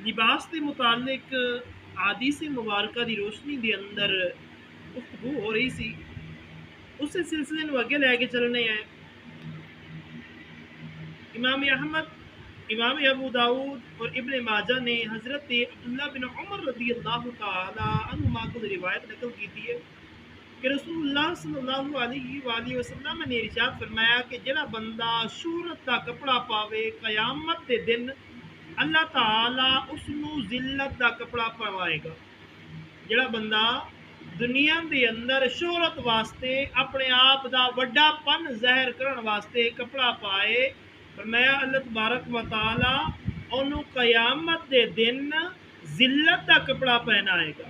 لباس کے متعلق حدیث مبارکہ دی روشنی دے اندر گفتگو ہو رہی سی، اس سلسلے نو اگے لے کے چلنے ہیں۔ امام احمد، امام ابو داؤد اور ابن ماجہ نے حضرت عبداللہ بن عمر رضی اللہ تعالی عنہما کو روایت نقل کی ہے کہ رسول اللہ صلی اللہ علیہ وآلہ وسلم نے ارشاد فرمایا کہ جڑا بندہ شہرت دا کپڑا پاوے، قیامت دے دن اللہ تعالی اس نو ذلت دا کپڑا پوائے گا۔ جڑا بندہ دنیا دے اندر شہرت واسطے اپنے آپ دا وڈا پن ظاہر کرن واسطے کپڑا پائے، فرمایا اللہ تبارک و تعالی انہوں قیامت دے دن ذلت دا کپڑا پہنائے گا۔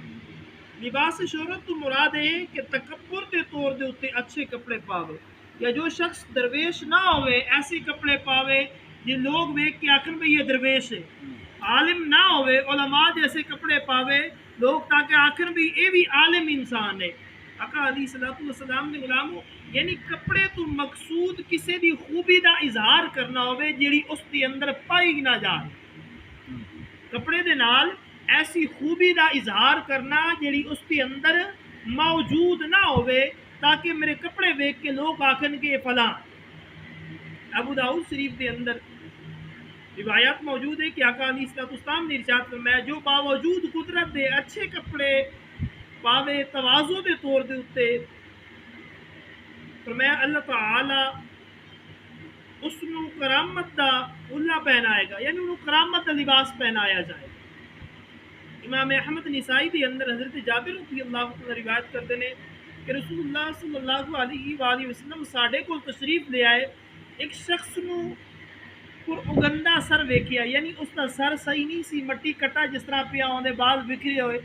لباس شہرت تو مراد ہے کہ تکبر کے طور دے اتے اچھے کپڑے پاوے، یا جو شخص درویش نہ ہوئے ایسے کپڑے پاوے جی لوگ ویکھ کے آخر بھئی یہ درویش ہے۔ عالم نہ ہوئے علماء جیسے کپڑے پاوے لوگ تاکہ آخر بھی یہ بھی عالم انسان ہے۔ آقا علیہ الصلوۃ والسلام نے غلاموں یعنی کپڑے تو مقصود کسی دی خوبی دا اظہار کرنا ہوئے جیڑی اس دی اندر پائی نہ جائے، کپڑے دے نال ایسی خوبی دا اظہار کرنا جیڑی اس کے اندر موجود نہ ہوئے تاکہ میرے کپڑے ویکھ کے لوگ آکھن کے فلاں۔ ابو داؤد شریف کے اندر روایات موجود ہے کہ آقا علیہ السلام نے ارشاد فرمایا جو باوجود قدرت دے اچھے کپڑے پاوے تواضع دے طور دے اتے، فرمایا اللہ تعالی اس نو کرامت دا اللہ پہنائے گا، یعنی انہوں کرامت دا لباس پہنایا جائے۔ امام احمد نسائی کے اندر حضرت جابر رضی اللہ عنہ روایت کرتے ہیں کہ رسول اللہ صلی اللہ علیہ وآلہ وسلم ساڈے کو تشریف لے آئے، ایک شخص نو پر اگندا سر ویکھیا، یعنی اس کا سر صحیح نہیں سی، مٹی کٹا جس طرح پیا ہوندے بال بکھرے ہوئے۔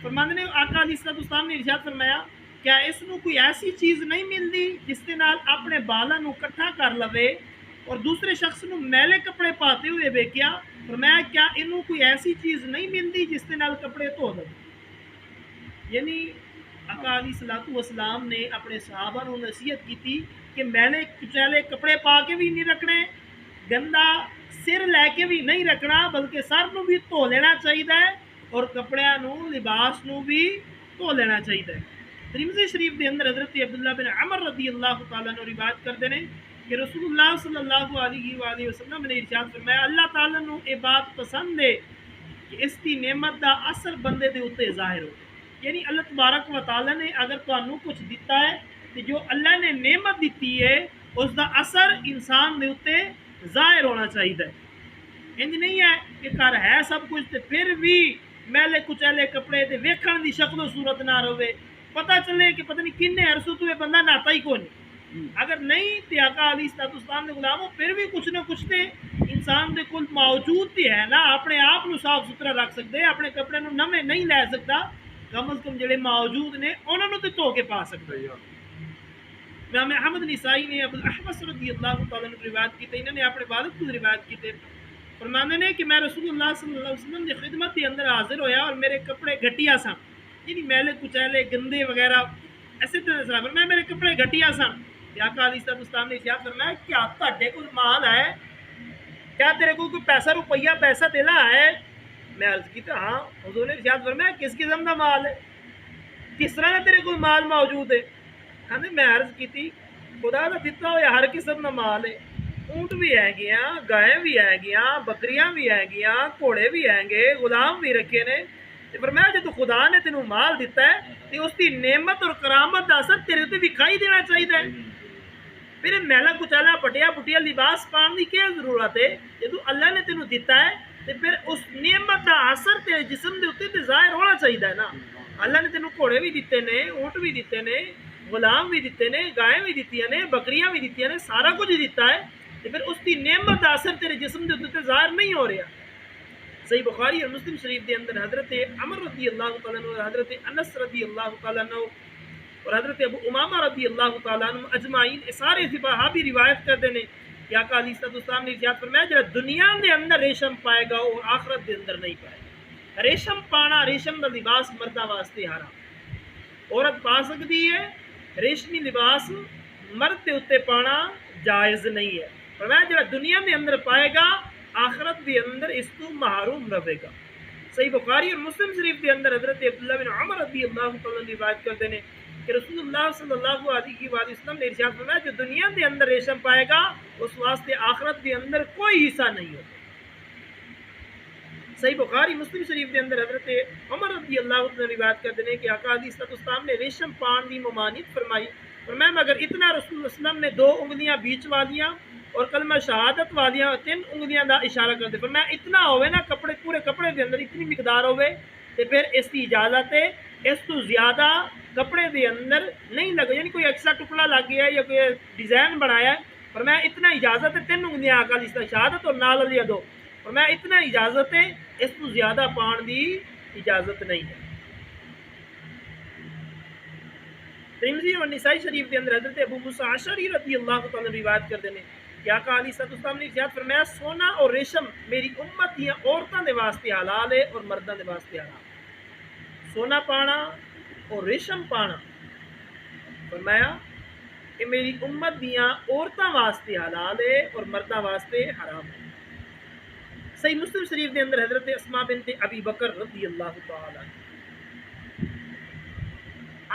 فرماندے نے آقا علیہ السلام نے ارشاد فرمایا کیا اس نو کوئی ایسی چیز نہیں ملتی جس کے نال اپنے بالاں نو کٹھا کر لوے؟ اور دوسرے شخص نو میلے کپڑے پاتے ہوئے ویکھیا، فرمایا کیا انہوں کوئی ایسی چیز نہیں ملتی جس کے نال کپڑے دھو دے؟ یعنی آقا علیہ الصلوۃ والسلام نے اپنے صحابہ نو نصیحت کی کہ میلے کچیلے کپڑے پا کے بھی نہیں رکھنے، گندا سر لے کے بھی نہیں رکھنا، بلکہ سر نو بھی دھو لینا چاہیے اور کپڑیاں نو لباس نو بھی دھو لینا چاہیے۔ ترمذی شریف کے اندر حضرت عبداللہ بن عمر رضی اللہ تعالیٰ عنہ روایت کرتے ہیں کہ رسول اللہ صلی اللہ علیہ وآلہ وسلم نے ارشاد فرمایا اللہ تعالیٰ نو یہ بات پسند ہے کہ اس کی نعمت دا اثر بندے دے اوتے ظاہر ہو، یعنی اللہ تبارک و تعالیٰ نے اگر تانوں کچھ دیتا ہے تو جو اللہ نے نعمت دیتی ہے اس دا اثر انسان دے اوتے ظاہر ہونا چاہیے۔ انج نہیں ہے کہ گھر ہے سب کچھ تے پھر بھی میلے کچیلے کپڑے تے ویکھن دی شکل و صورت نہ رہے، پتہ چلے کہ پتہ نہیں کنے عرصوں تو یہ بندہ نہاتا ہی کون نہیں۔ اگر نہیں تو آقا علیہ السلام نے غلاموں پھر بھی کچھ نہ کچھ تے انسان دے کل موجود تے ہے نا، اپنے آپ نو صاف ستھرا رکھ سکتے، اپنے کپڑے نو نویں نہیں لے سکتا، کم از کم جڑے موجود نے انہاں نو تے دھو کے پا سکتا ہے۔ امام احمد نسائی نے ابو الاحوص رضی اللہ تعالیٰ عنہ روایت کی، انہوں نے اپنے والد کو روایت کی، فرماندے نے کہ میں رسول اللہ صلی اللہ علیہ وسلم کی خدمت کے اندر حاضر ہویا اور میرے کپڑے گھٹیا سن، یعنی میلے کچیلے گندے وغیرہ ایسے طرح سے فرمایا میرے کپڑے گھٹیا سن۔ آقا علیہ السلام نے کیا فرمایا کیا تہاڈے کول مال ہے؟ کیا تیرے کو کوئی پیسہ روپیہ پیسہ دلا ہے؟ میں عرض کی ہاں۔ حضور نے ارشاد فرمایا کس قسم کا مال ہے، کس طرح کا تیرے کوئی مال موجود ہے؟ کہتے میں عرض کی تھی خدا کا دتا ہوا ہر قسم کا مال ہے، اونٹ بھی ہے گیا، گائے بھی ہے گیا، بکریاں بھی ہے گیا، گھوڑے بھی ہیں گے، غلام بھی رکھے نے۔ فرمایا جو خدا نے تینوں مال دیتا ہے تو اس کی نعمت اور کرامت کا اثر تیرے تے دکھائی دینا چاہیے۔ پھر میلا کچالا پٹیا پٹیا لباس پان کی کیا ضرورت ہے؟ جب اللہ نے تینوں دیتا ہے تو پھر اس نعمت کا اثر تیرے جسم کے اتنے ظاہر ہونا چاہیے نا۔ اللہ نے تینوں گھوڑے بھی دیتے نے، اونٹ بھی دیتے نے، غلام بھی دیتے نے، گائے بھی دیتی نے، بکریاں بھی دیتی نے، سارا کچھ دیتا ہے تو پھر اس کی نعمت کا اثر تیرے جسم کے اتنے ظاہر نہیں ہو رہا۔ صحیح بخاری اور مسلم شریف کے اندر حضرت عمر رضی اللہ تعالیٰ عنہ، حضرت انس رضی اللہ تعالیٰ عنہ اور حضرت ابو امامہ رضی اللہ تعالیٰ عنہ اجمعین سارے صحابی روایت کرتے ہیں کہ آقا علیہ السلام نے ارشاد فرمایا جڑا دنیا کے اندر ریشم پائے گا وہ آخرت کے اندر نہیں پائے گا۔ ریشم پانا، ریشم کا لباس مردہ واسطے حرام، عورت پا سکتی ہے، ریشمی لباس مرد کے اتنے پانا جائز نہیں ہے۔ فرمایا جڑا دنیا کے اندر پائے گا آخرت دے اندر اس تو محروم رہے گا۔ صحیح بخاری اور مسلم شریف کے اندر حضرت عبداللہ بن عمر رضی اللہ تعالیٰ عنہ روایت کرتے ہیں کہ رسول اللہ صلی اللہ علیہ وآلہ وسلم نے ارشاد فرمایا جو دنیا کے اندر ریشم پائے گا اس واسطے آخرت کے اندر کوئی حصہ نہیں ہوگا۔ صحیح بخاری مسلم شریف کے اندر حضرت عمر رضی اللہ عنہ روایت کرتے ہیں کہ آقا علیہ السلام نے ریشم پان کی ممانعت فرمائی، فرمایا مگر اتنا رسول اللہ صلی اللہ علیہ وسلم نے 2 انگلیاں بیچ والیاں اور کلمہ شہادت والیاں 3 انگلیاں دا اشارہ کرتے، فرمایا اتنا ہوئے نا کپڑے پورے کپڑے دے اندر اتنی مقدار ہوئے تے پھر اس کی اجازت ہے، اس تو زیادہ کپڑے دے اندر نہیں لگے، یعنی کوئی ایکسٹرا ٹکڑا لگ گیا ہے یا کوئی ڈیزائن بنایا ہے، فرمایا اتنا اجازت ہے 3 انگلیاں آقا علیہ السلام شہادت اور نال علیہ 2، فرمایا اتنا اجازت ہے، اس تو زیادہ پان دی اجازت نہیں ہے۔ ترمذی اور نسائی شریف کے اندر حضرت ابو موسیٰ اشعری رضی اللہ تعالیٰ عنہ روایت کرتے ہیں کہ آقا علیہ السلام نے ارشاد فرمایا سونا اور ریشم میری امت دیاں عورتاں دے واسطے حلال ہے اور مرداں دے واسطے حرام ہے۔ سونا پانا اور ریشم پانا فرمایا کہ میری امت دیاں عورتاں واسطے حلال ہے اور مرداں واسطے حرام ہے۔ صحیح مسلم شریف کے اندر حضرت اسماء بنت ابی بکر رضی اللہ تعالیٰ عنہ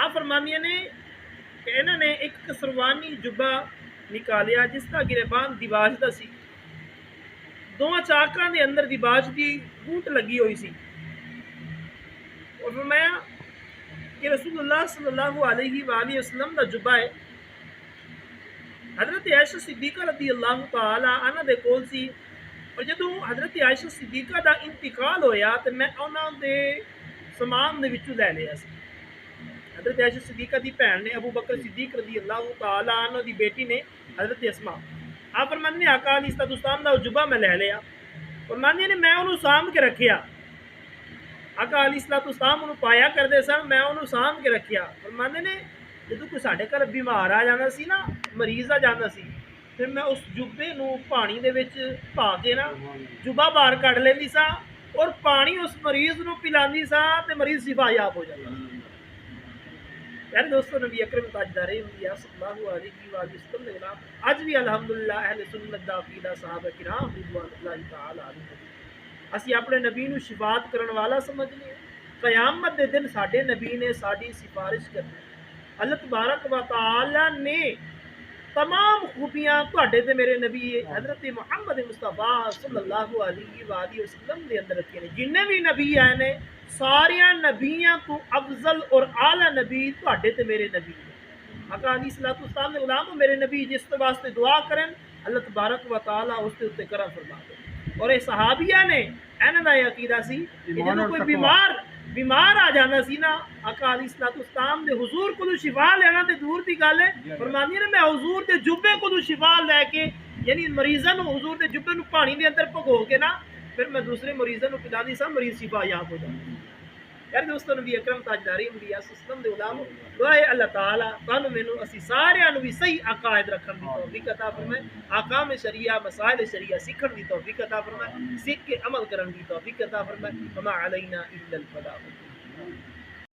آپ فرماندیاں نے کہ انہوں نے ایک کسروانی جبہ نکالیا جس کا گریبان دیواج دا سی، 2 چاکاں دے اندر دیواج دی گونٹ لگی ہوئی سی، اور فرمایا کہ رسول اللہ صلی اللہ علیہ وآلہ وسلم دا جبہ ہے، حضرت عائشہ صدیقہ رضی اللہ تعالی عنہ دے کول سی، اور جدوں حضرت عائشہ صدیقہ دا انتقال ہویا تو میں انہاں دے سامان دے وچوں لے لیا سی۔ حضرت عائشہ صدیقہ دی بہن نے ابو بکر صدیق رضی اللہ تعالی عنہ دی بیٹی نے حضرت اسماء آپ فرماندے نے آقا علیہ السلام دا جبہ میں لے لیا، فرماندے نے میں انہوں سام کے رکھیا، آقا علیہ السلام انہوں پایا کردے سن، میں انہوں سام کے رکھیا، فرماندے نے جدوں کوئی ساڈے گھر بیمار آ جانا سی نا، مریض آ جانا سی، پھر میں اس جبے نو پانی دے وچ پا کے نا جبہ باہر کڈ لیندی سا اور پانی اس مریض نو پلاندی سا تے مریض شفا یاب ہو جاتا۔ یعنی دوستو نبی اکرم تاجدار انبیاء صلی اللہ علیہ وآلہ وسلم نے غلام اج بھی الحمدللہ اہل سنت دا عقیدہ صحابہ کرام رضوان اللہ تعالی علیہم اسی اپنے نبی نو شفاعت کرن والا سمجھنے ہیں، قیامت دے دن ساڈے نبی نے ساڈی سفارش کرنی ہے۔ اللہ تبارک و تعالی نے تمام خوبیاں تواڈے تے میرے نبی حضرت محمد مصطفیٰ صلی اللہ علیہ وآلہ وسلم دے اندر رکھے نے، جننے بھی نبی آئے نے سارے نبیاں تو افضل اور اعلیٰ نبی تواڈے تے میرے نبی ہیں۔ آقا علیہ السلام نے غلام میرے نبی جس کے واسطے دعا کرن اللہ تبارک و تعالی اس کے اوتے کرم فرما دے، اور اے صحابیہ نے انہاں دا عقیدہ سی کہ جدوں کوئی بیمار آ جانا سی نا آقا علیہ السلام دے حضور کو شفا لینا تے دور دی گل ہے، فرماندی نے میں حضور دے جبے کو شفا لے کے یعنی مریضاں نو حضور دے جبے نو پانی دے اندر بھگو کے نا پھر میں دوسرے مریضاں نو پلاندی سا، مریض شفا یاب ہو جاتا۔ یار دوستو نبی اکرم تاجدار انبیاء صلی اللہ علیہ وسلم دے غلام دعا ہے اللہ تعالی تانوں مینوں اسی سارے نو بھی صحیح عقائد رکھن دی توفیق عطا فرمائے، احکام شریعہ مسائل شریعہ سیکھن دی توفیق عطا فرمائے، سیکھ کے عمل کرن دی توفیق عطا فرمائے، وما علینا الا البلاغ۔